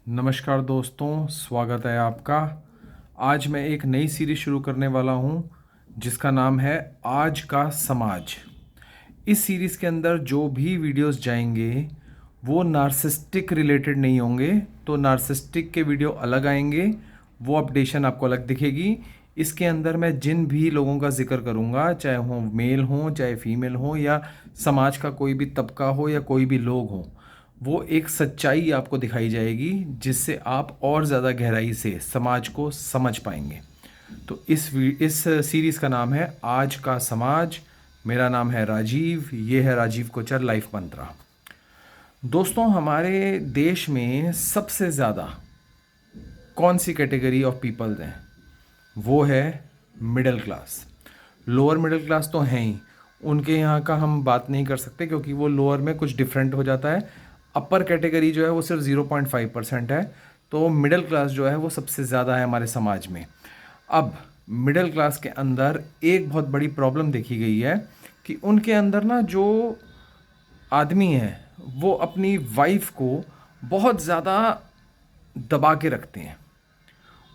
नमस्कार दोस्तों, स्वागत है आपका। आज मैं एक नई सीरीज शुरू करने वाला हूं जिसका नाम है आज का समाज। इस सीरीज़ के अंदर जो भी वीडियोस जाएंगे वो नार्सिस्टिक रिलेटेड नहीं होंगे। तो नार्सिस्टिक के वीडियो अलग आएंगे, वो अपडेशन आपको अलग दिखेगी। इसके अंदर मैं जिन भी लोगों का जिक्र करूंगा, चाहे वो मेल हो चाहे फीमेल हो या समाज का कोई भी तबका हो या कोई भी लोग हो, वो एक सच्चाई आपको दिखाई जाएगी जिससे आप और ज़्यादा गहराई से समाज को समझ पाएंगे। तो इस सीरीज़ का नाम है आज का समाज। मेरा नाम है राजीव, ये है राजीव कोचर लाइफ मंत्रा। दोस्तों, हमारे देश में सबसे ज़्यादा कौन सी कैटेगरी ऑफ पीपल्स हैं? वो है middle class. Lower middle class तो हैं ही, उनके यहाँ का हम बात नहीं कर सकते क्योंकि वो लोअर में कुछ डिफरेंट हो जाता है। अपर कैटेगरी जो है वो सिर्फ 0.5% है। तो मिडिल क्लास जो है वो सबसे ज़्यादा है हमारे समाज में। अब मिडिल क्लास के अंदर एक बहुत बड़ी प्रॉब्लम देखी गई है कि उनके अंदर ना जो आदमी है वो अपनी वाइफ को बहुत ज़्यादा दबा के रखते हैं,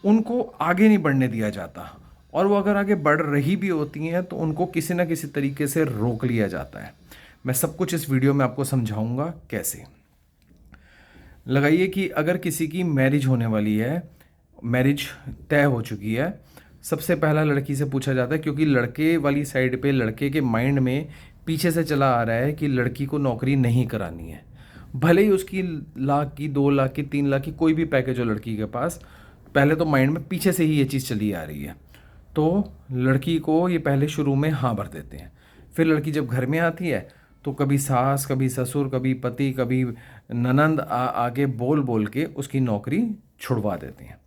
उनको आगे नहीं बढ़ने दिया जाता, और वो अगर आगे बढ़ रही भी होती हैं तो उनको किसी ना किसी तरीके से रोक लिया जाता है। मैं सब कुछ इस वीडियो में आपको समझाऊंगा कैसे। लगाइए कि अगर किसी की मैरिज होने वाली है, मैरिज तय हो चुकी है, सबसे पहला लड़की से पूछा जाता है, क्योंकि लड़के वाली साइड पे लड़के के माइंड में पीछे से चला आ रहा है कि लड़की को नौकरी नहीं करानी है। भले ही उसकी लाख की, 2 लाख की, 3 लाख की कोई भी पैकेज हो लड़की के पास, पहले तो माइंड में पीछे से ही ये चीज़ चली आ रही है। तो लड़की को ये पहले शुरू में हाँ भर देते हैं। फिर लड़की जब घर में आती है तो कभी सास, कभी ससुर, कभी पति, कभी ननंद आगे बोल बोल के उसकी नौकरी छुड़वा देते हैं।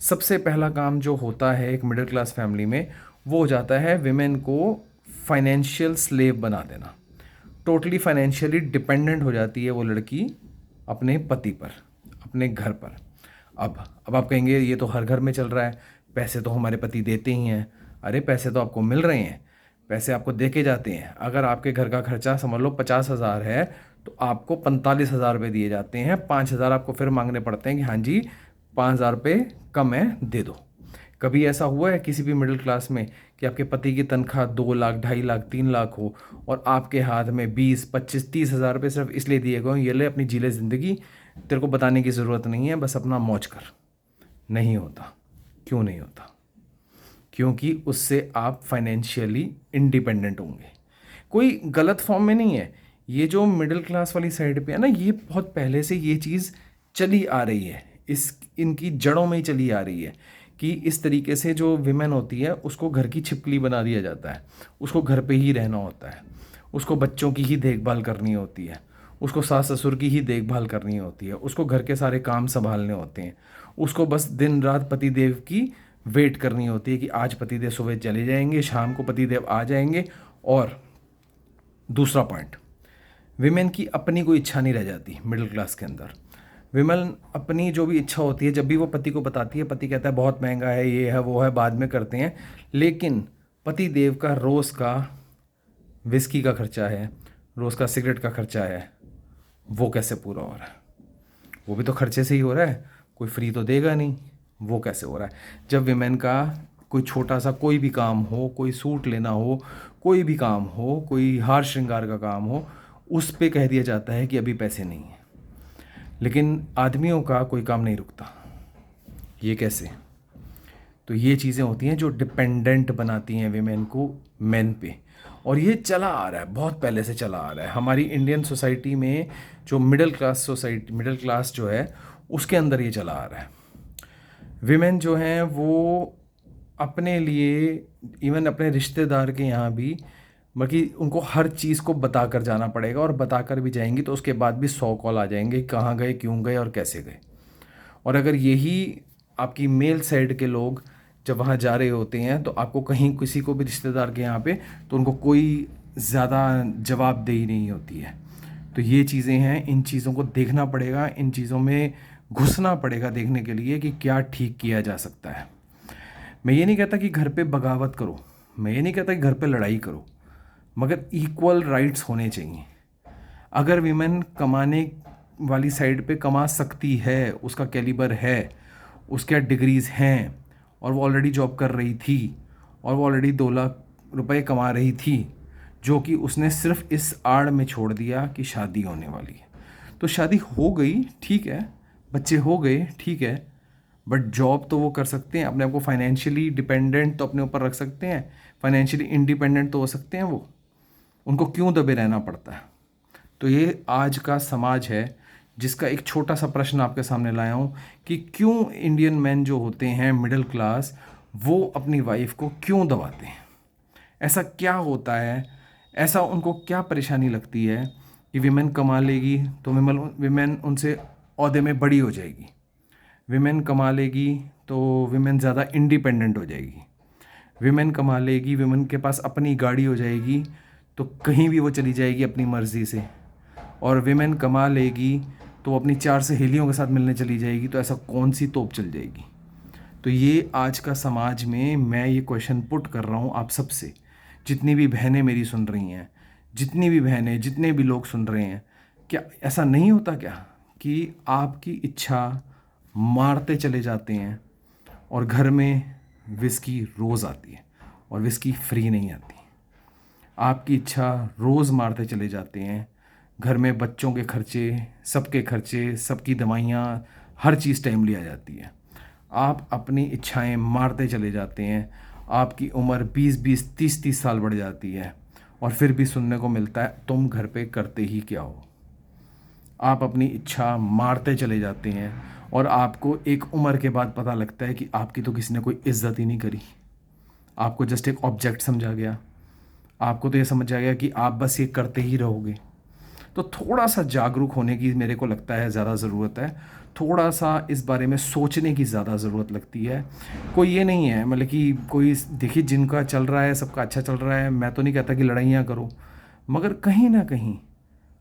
सबसे पहला काम जो होता है एक मिडिल क्लास फैमिली में, वो हो जाता है विमेन को फाइनेंशियल स्लेव बना देना। टोटली फाइनेंशियली डिपेंडेंट हो जाती है वो लड़की अपने पति पर, अपने घर पर। अब आप कहेंगे ये तो हर घर में चल रहा है, पैसे तो हमारे पति देते ही हैं। अरे पैसे तो आपको मिल रहे हैं, पैसे आपको दे के जाते हैं। अगर आपके घर का खर्चा समझ लो 50,000 है तो आपको 45,000 रुपये दिए जाते हैं। 5,000 आपको फिर मांगने पड़ते हैं कि हाँ जी 5,000 रुपये कम है, दे दो। कभी ऐसा हुआ है किसी भी मिडिल क्लास में कि आपके पति की तनख्वाह 2 लाख, 2.5 लाख, 3 लाख हो और आपके हाथ में 20, 25, 30,000 रुपये सिर्फ इसलिए दिए गए, ये ले अपनी जीले ज़िंदगी, तेरे को बताने की ज़रूरत नहीं है, बस अपना मौज कर? नहीं होता। क्यों नहीं होता? क्योंकि उससे आप फाइनेंशियली इंडिपेंडेंट होंगे। कोई गलत फॉर्म में नहीं है। ये जो मिडिल क्लास वाली साइड पे है ना, ये बहुत पहले से ये चीज़ चली आ रही है, इनकी जड़ों में ही चली आ रही है कि इस तरीके से जो विमेन होती है उसको घर की छिपकली बना दिया जाता है। उसको घर पे ही रहना होता है, उसको बच्चों की ही देखभाल करनी होती है, उसको सास ससुर की ही देखभाल करनी होती है, उसको घर के सारे काम संभालने होते हैं, उसको बस दिन रात पतिदेव की वेट करनी होती है कि आज पतिदेव सुबह चले जाएंगे, शाम को पतिदेव आ जाएंगे। और दूसरा पॉइंट, विमेन की अपनी कोई इच्छा नहीं रह जाती मिडिल क्लास के अंदर। विमेन अपनी जो भी इच्छा होती है जब भी वो पति को बताती है, पति कहता है बहुत महंगा है, ये है वो है, बाद में करते हैं। लेकिन पति देव का रोज़ का विस्की का खर्चा है, रोज़ का सिगरेट का खर्चा है, वो कैसे पूरा हो रहा है? वो भी तो खर्चे से ही हो रहा है, कोई फ्री तो देगा नहीं। वो कैसे हो रहा है? जब विमेन का कोई छोटा सा कोई भी काम हो, कोई सूट लेना हो, कोई भी काम हो, कोई हार श्रृंगार का काम हो, उस पे कह दिया जाता है कि अभी पैसे नहीं हैं। लेकिन आदमियों का कोई काम नहीं रुकता। ये कैसे? तो ये चीज़ें होती हैं जो डिपेंडेंट बनाती हैं विमेन को मेन पे। और ये चला आ रहा है, बहुत पहले से चला आ रहा है हमारी इंडियन सोसाइटी में। जो मिडिल क्लास जो है उसके अंदर ये चला आ रहा है। विमेन जो हैं वो अपने लिए, इवन अपने रिश्तेदार के यहाँ भी, बल्कि उनको हर चीज़ को बता कर जाना पड़ेगा, और बता कर भी जाएंगी तो उसके बाद भी 100 कॉल आ जाएंगे, कहाँ गए, क्यों गए और कैसे गए। और अगर यही आपकी मेल साइड के लोग जब वहाँ जा रहे होते हैं तो आपको कहीं किसी को भी रिश्तेदार के यहाँ पे, तो उनको कोई ज़्यादा जवाबदेही नहीं होती है। तो ये चीज़ें हैं, इन चीज़ों को देखना पड़ेगा, इन चीज़ों में घुसना पड़ेगा देखने के लिए कि क्या ठीक किया जा सकता है। मैं ये नहीं कहता कि घर पे बगावत करो, मैं ये नहीं कहता कि घर पे लड़ाई करो, मगर इक्वल राइट्स होने चाहिए। अगर विमेन कमाने वाली साइड पे कमा सकती है, उसका कैलिबर है, उसके डिग्रीज़ हैं, और वो ऑलरेडी जॉब कर रही थी, और वो ऑलरेडी 2 लाख रुपए कमा रही थी, जो कि उसने सिर्फ इस आड़ में छोड़ दिया कि शादी होने वाली है। तो शादी हो गई, ठीक है, बच्चे हो गए, ठीक है, बट जॉब तो वो कर सकते हैं, अपने आप को फाइनेंशियली डिपेंडेंट तो अपने ऊपर रख सकते हैं, फाइनेंशियली इंडिपेंडेंट तो हो सकते हैं वो। उनको क्यों दबे रहना पड़ता है? तो ये आज का समाज है, जिसका एक छोटा सा प्रश्न आपके सामने लाया हूँ कि क्यों इंडियन मैन जो होते हैं मिडिल क्लास, वो अपनी वाइफ को क्यों दबाते हैं? ऐसा क्या होता है, ऐसा उनको क्या परेशानी लगती है कि विमेन कमा लेगी तो विमेन उनसे ओहदे में बड़ी हो जाएगी, विमेन कमा लेगी तो विमेन ज़्यादा इंडिपेंडेंट हो जाएगी, विमेन कमा लेगी, विमेन के पास अपनी गाड़ी हो जाएगी तो कहीं भी वो चली जाएगी अपनी मर्ज़ी से, और विमेन कमा लेगी तो वो अपनी 4 सहेलियों के साथ मिलने चली जाएगी, तो ऐसा कौन सी तोप चल जाएगी? तो ये आज का समाज में मैं ये क्वेश्चन पुट कर रहा हूँ आप सबसे, जितनी भी बहनें मेरी सुन रही हैं, जितनी भी बहनें, जितने भी लोग सुन रहे हैं, क्या ऐसा नहीं होता क्या कि आपकी इच्छा मारते चले जाते हैं और घर में विस्की रोज़ आती है और विस्की फ्री नहीं आती? आपकी इच्छा रोज़ मारते चले जाते हैं, घर में बच्चों के खर्चे, सबकी दवाइयाँ, हर चीज़ टाइमली आ जाती है। आप अपनी इच्छाएं मारते चले जाते हैं, आपकी उम्र 20-20, 30-30 साल बढ़ जाती है, और फिर भी सुनने को मिलता है तुम घर पे करते ही क्या हो? आप अपनी इच्छा मारते चले जाते हैं और आपको एक उम्र के बाद पता लगता है कि आपकी तो किसी ने कोई इज्जत ही नहीं करी, आपको जस्ट एक ऑब्जेक्ट समझा गया, आपको तो ये समझ आ गया कि आप बस ये करते ही रहोगे। तो थोड़ा सा जागरूक होने की मेरे को लगता है ज़्यादा ज़रूरत है, थोड़ा सा इस बारे में सोचने की ज़्यादा ज़रूरत लगती है। कोई ये नहीं है मतलब कि कोई, देखिए जिनका चल रहा है सबका अच्छा चल रहा है, मैं तो नहीं कहता कि लड़ाइयाँ करो, मगर कहीं ना कहीं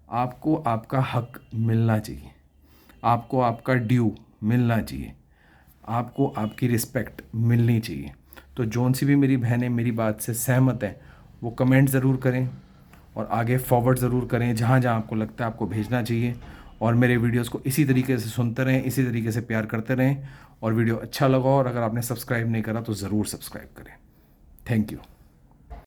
आपको आपका हक मिलना चाहिए, आपको आपका ड्यू मिलना चाहिए, आपको आपकी रिस्पेक्ट मिलनी चाहिए। तो जौन सी भी मेरी बहनें मेरी बात से सहमत हैं वो कमेंट ज़रूर करें और आगे फॉरवर्ड ज़रूर करें जहाँ जहाँ आपको लगता है आपको भेजना चाहिए, और मेरे वीडियोस को इसी तरीके से सुनते रहें, इसी तरीके से प्यार करते रहें, और वीडियो अच्छा लगा और अगर आपने सब्सक्राइब नहीं करा तो ज़रूर सब्सक्राइब करें। Thank you.